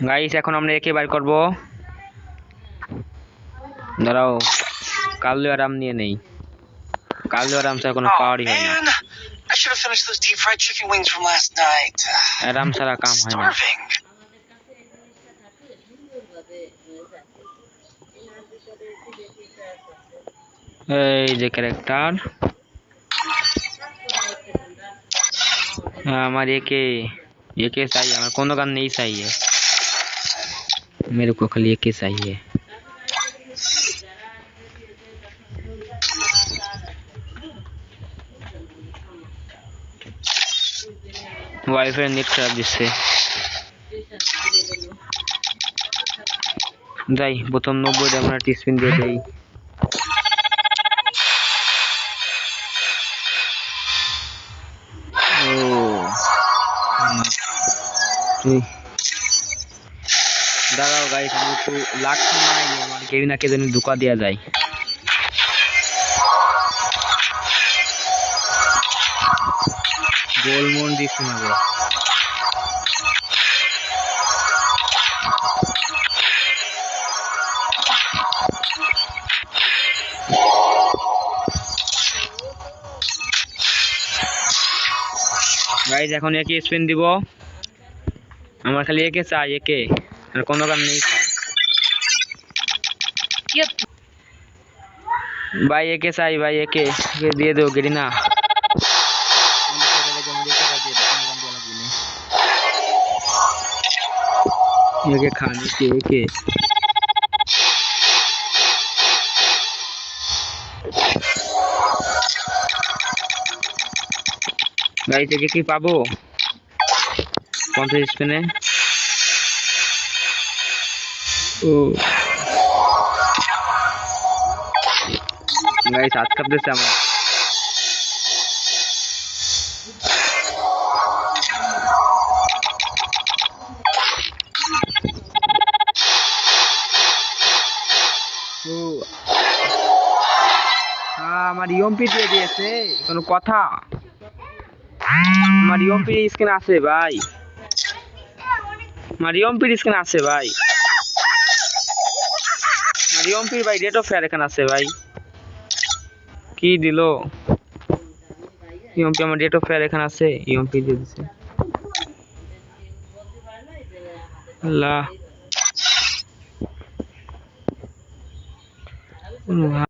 Guys এখন আমরা একে বার করব। দাঁড়াও, কালু আরাম নিয়ে নেই। কালু আরাম ছাড়া কোনো পাওয়ারই হয় না। I should have finished those deep fried chicken wings from last night. আরাম ছাড়া কাম হয় না। Starving. এই যে ক্যারেক্টার আমার एके चाहिए, আমার কোনো গান नहीं चाहिए, मेरे को खाली एके चाहिए। वाईफाई नेट খারাপ দিচ্ছে। যাই প্রথম 90 আমরা টিস্পিন দিয়ে দেই। দাঁড়াও গাইস, আমি একটু লাখ মানাইনি, আমার কেউ না কে যেন ধোকা দেওয়া যায়। গোলমোল দিচ্ছি না গো। গাইস এখন একে স্পিন দিব, আমার খালি একে চাই, একে আর কোনো কাম নেই ভাই, একে চাই ভাই, একে দিয়ে দেও গেরিনা। একে খান, একে একে গাইস একে কি পাবো 50 স্পিনে? ও গাইস হাত কাঁপতেছে আমার। আমার ইএমপি দিয়ে দিয়েছে, কোনো কথা? আমার ইএমপি স্ক্রিন আছে ভাই, আমার ইএমপি স্ক্রিন আছে ভাই, আমার ইএমপি ভাই রেট অফ ফায়ার এখানে আছে ভাই। কি দিল ইএমপি? আমার রেট অফ ফায়ার এখানে আছে, ইএমপি দিয়ে দিছে। আল্লাহ